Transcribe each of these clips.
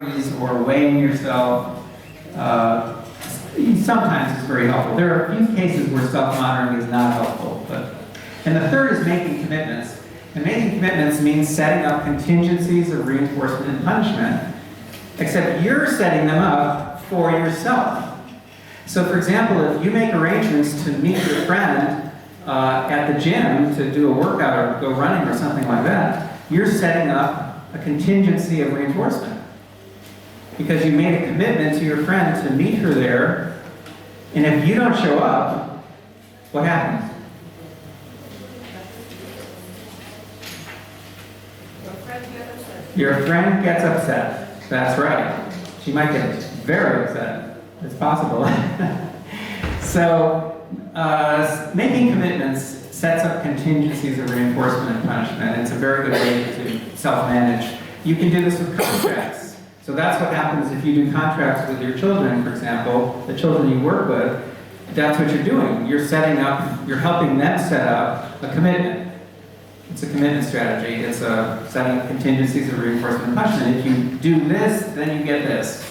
or weighing yourself, sometimes it's very helpful. There are a few cases where self-monitoring is not helpful. And the third is making commitments. And making commitments means setting up contingencies of reinforcement and punishment, except you're setting them up for yourself. So for example, if you make arrangements to meet your friend at the gym to do a workout or go running or something like that, you're setting up a contingency of reinforcement. Because you made a commitment to your friend to meet her there, and if you don't show up, what happens? Your friend gets upset. That's right. She might get very upset. It's possible. So, making commitments sets up contingencies of reinforcement and punishment. It's a very good way to self-manage. You can do this with contracts. So that's what happens if you do contracts with your children, for example, the children you work with. That's what you're doing. You're setting up, you're helping them set up a commitment. It's a commitment strategy. It's setting up contingencies of reinforcement and punishment. If you do this, then you get this.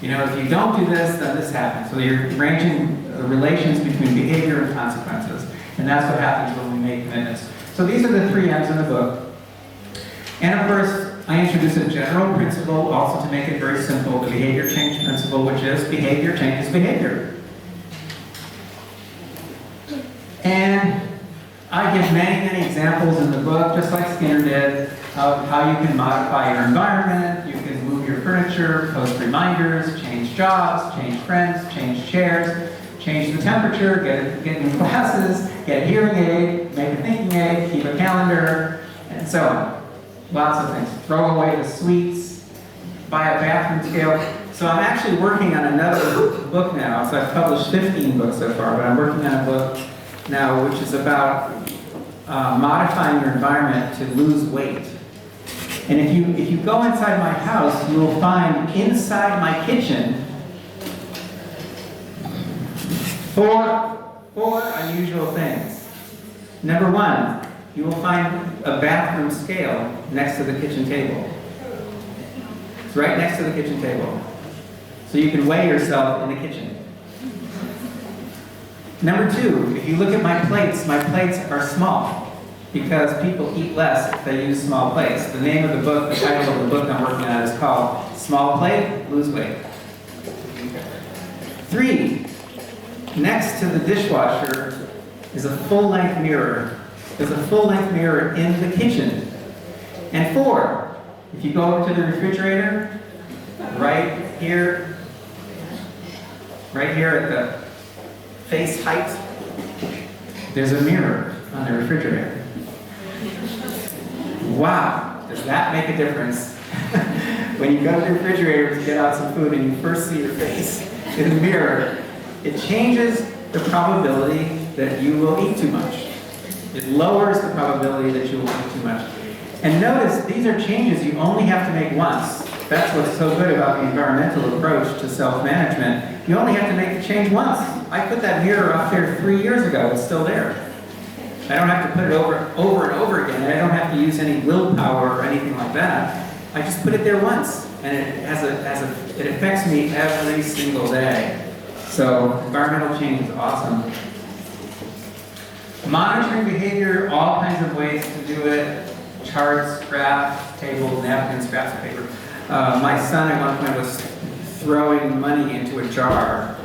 You know, if you don't do this, then this happens. So you're arranging relations between behavior and consequences. And that's what happens when we make commitments. So these are the 3 M's in the book. And of course, I introduce a general principle also to make it very simple, the behavior change principle, which is behavior changes behavior. And I give many, many examples in the book, just like Skinner did, of how you can modify your environment. You can move your furniture, post reminders, change jobs, change friends, change chairs, change the temperature, get new glasses, get a hearing aid, make a thinking aid, keep a calendar, and so on. Lots of things. Throw away the sweets, buy a bathroom scale. So I'm actually working on another book now. So I've published 15 books so far, but I'm working on a book now which is about modifying your environment to lose weight. And if you go inside my house, you will find inside my kitchen four unusual things. Number 1, you will find a bathroom scale next to the kitchen table. It's right next to the kitchen table. So you can weigh yourself in the kitchen. Number 2, if you look at my plates are small because people eat less if they use small plates. The name of the book, the title of the book I'm working on is called Small Plate, Lose Weight. 3, next to the dishwasher is a full-length mirror. There's a full-length mirror in the kitchen. And 4, if you go over to the refrigerator, right here at the face height, there's a mirror on the refrigerator. Wow, does that make a difference? When you go to the refrigerator to get out some food and you first see your face in the mirror, it changes the probability that you will eat too much. It lowers the probability that you will eat too much. And notice, these are changes you only have to make once. That's what's so good about the environmental approach to self-management. You only have to make the change once. I put that mirror up there 3 years ago. It's still there. I don't have to put it over and over again. I don't have to use any willpower or anything like that. I just put it there once, and it affects me every single day. So environmental change is awesome. Monitoring behavior, all kinds of ways to do it. Charts, graphs, tables, napkins, scraps of paper. My son at one point was throwing money into a jar.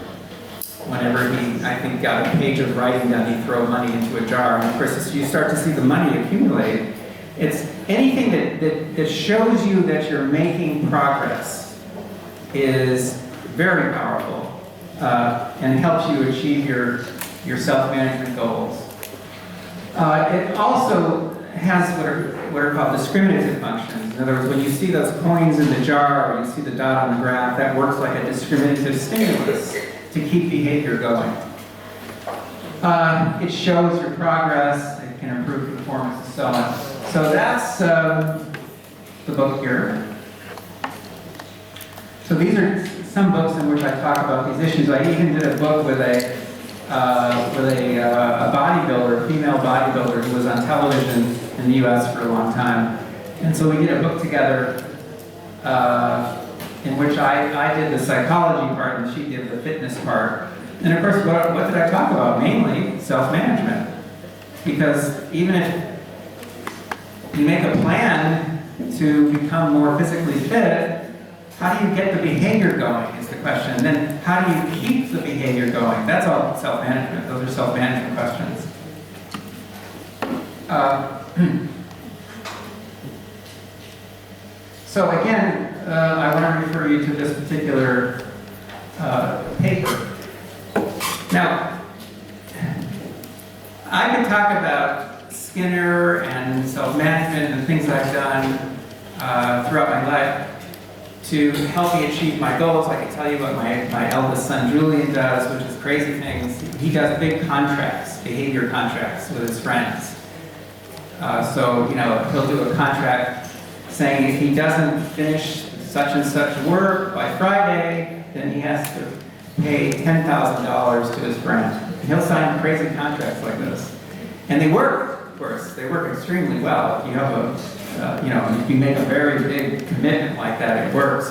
Whenever he, I think, got a page of writing done, he'd throw money into a jar. And of course, you start to see the money accumulate. It's anything that shows you that you're making progress is very powerful and helps you achieve your self-management goals. It also has what are called discriminative functions. In other words, when you see those coins in the jar or you see the dot on the graph, that works like a discriminative stimulus to keep behavior going. It shows your progress, it can improve performance, and so on. So that's the book here. So these are some books in which I talk about these issues. I even did a book with a bodybuilder, a female bodybuilder who was on television in the US for a long time. And so we did a book together in which I did the psychology part and she did the fitness part. And of course, what did I talk about? Mainly self-management. Because even if you make a plan to become more physically fit, how do you get the behavior going is the question. And then how do you keep the behavior going? That's all self-management. Those are self-management questions. So again, I want to refer you to this particular paper. Now, I could talk about Skinner and self-management and things I've done throughout my life to help me achieve my goals. I can tell you what my eldest son Julian does, which is crazy things. He does big contracts, behavior contracts with his friends. So, you know, he'll do a contract saying if he doesn't finish such and such work by Friday, then he has to pay $10,000 to his friend. And he'll sign crazy contracts like this. And they work, of course. They work extremely well. If you have if you make a very big commitment like that, it works.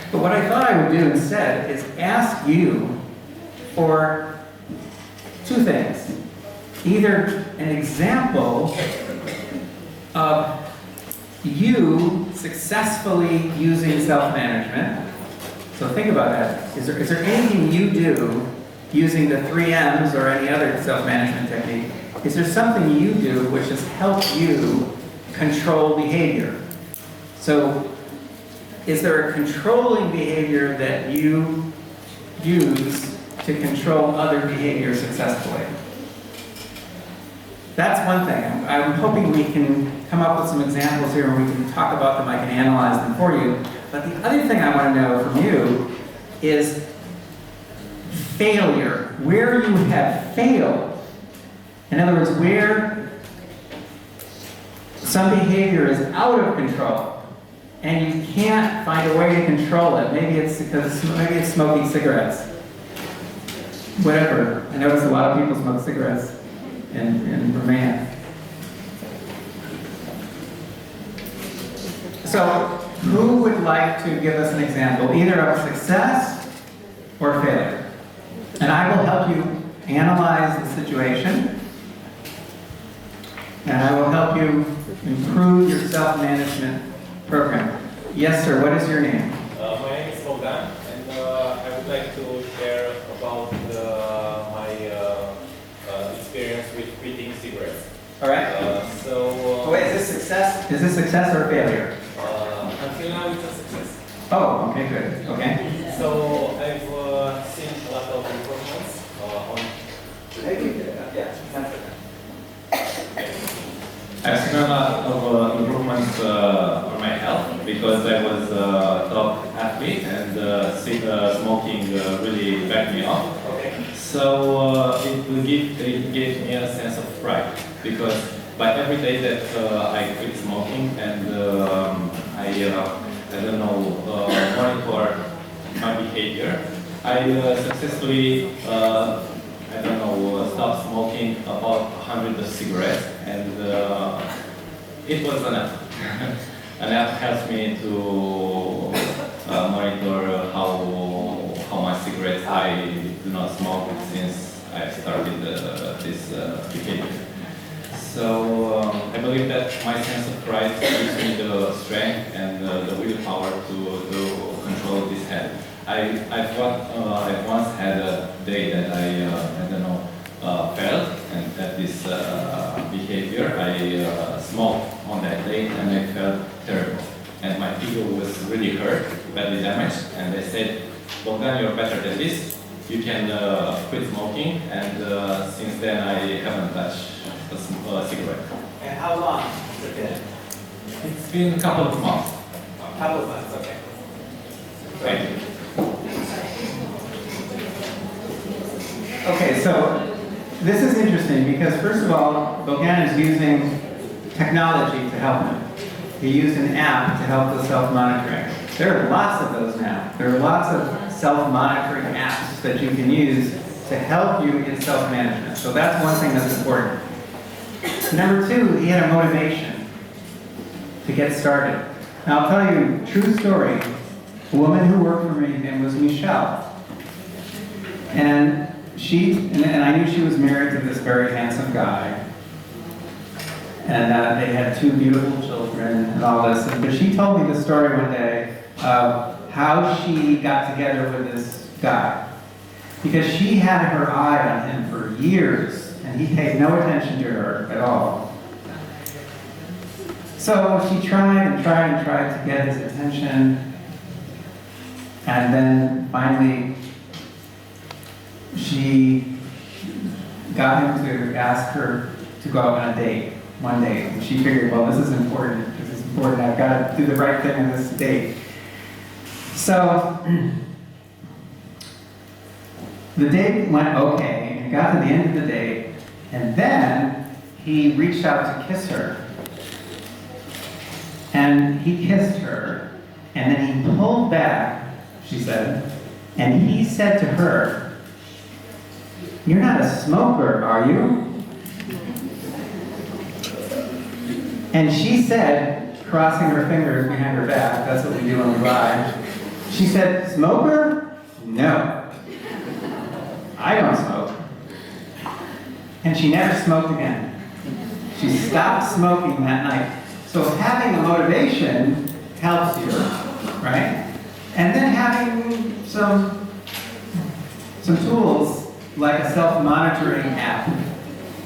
But what I thought I would do instead is ask you for two things. Either an example of you successfully using self-management. So think about that. Is there anything you do using the 3 M's or any other self-management technique? Is there something you do which has helped you control behavior? So is there a controlling behavior that you use to control other behavior successfully? That's one thing. I'm hoping we can come up with some examples here and we can talk about them. I can analyze them for you. But the other thing I want to know from you is failure. Where you have failed. In other words, where some behavior is out of control and you can't find a way to control it. Maybe it's smoking cigarettes. Whatever. I notice a lot of people smoke cigarettes in Romania. So, who would like to give us an example, either of success or failure? And I will help you analyze the situation, and I will help you improve your self-management program. Yes, sir, what is your name? My name is Bogdan, and I would like to share about my experience with quitting cigarettes. All right. Wait, is this success? Is this success or failure? Until now, it's a success. Oh, okay, good. Okay. So I've seen a lot of improvements on. I've seen a lot of improvements on my health because I was a top athlete and smoking really backed me up. Okay. So it gave me a sense of pride because by every day that I quit smoking and I don't know, monitor my behavior, I successfully stopped smoking about 100 of cigarettes, and it was an app. An app helps me to monitor how much cigarettes I do not smoke since I started this behavior. So I believe that my sense of pride gives me the strength and the willpower to control this habit. I've once had a day that I failed and at this behavior. I smoked on that day and I felt terrible. And my ego was really hurt, badly damaged, and they said, Bogdan, you're better than this. You can quit smoking, and since then I haven't touched a cigarette. And how long has it been? It's been a couple of months. A couple of months, okay. Thank you. Okay, so this is interesting because first of all, Bogdan is using technology to help him. He used an app to help with self-monitoring. There are lots of those now. There are lots of self-monitoring apps that you can use to help you in self-management. So that's one thing that's important. Number two, he had a motivation to get started. Now I'll tell you a true story. a woman who worked for me, her name was Michelle. And and I knew she was married to this very handsome guy. And they had 2 beautiful children and all this. But she told me the story one day of how she got together with this guy. Because she had her eye on him for years, and he paid no attention to her at all. So she tried and tried and tried to get his attention. And then finally, she got him to ask her to go out on a date, one date. And she figured, well, this is important. This is important. I've got to do the right thing on this date. So the date went okay, and it got to the end of the date, and then he reached out to kiss her. And he kissed her, and then he pulled back, she said, and he said to her, "You're not a smoker, are you?" And she said, crossing her fingers behind her back, that's what we do when we lie, she said, "Smoker? No. I don't smoke." And she never smoked again. She stopped smoking that night. So having a motivation helps you, right? And then having some tools like a self-monitoring app,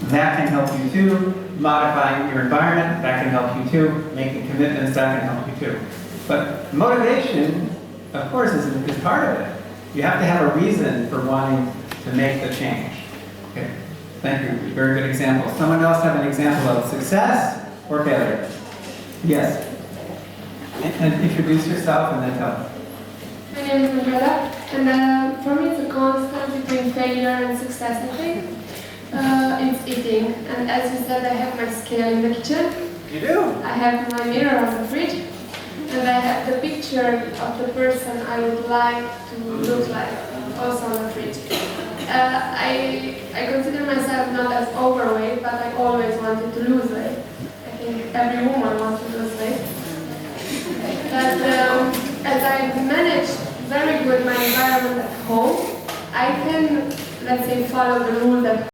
that can help you too. Modifying your environment, that can help you too. Making commitments, that can help you too. But motivation, of course, is part of it. You have to have a reason for wanting to make the change. Okay, thank you. Very good example. Someone else have an example of success or failure? Yes. And introduce yourself and then tell. My name is Manuela, and for me it's a constant between failure and success, I think. It's eating, and as you said, I have my scale in the kitchen. You do? I have my mirror on the fridge, and I have the picture of the person I would like to look like, also on the fridge. I consider myself not as overweight, but I always wanted to lose weight. I think every woman wants to lose weight. But as I manage very good my environment at home, I can, let's say, follow the rule that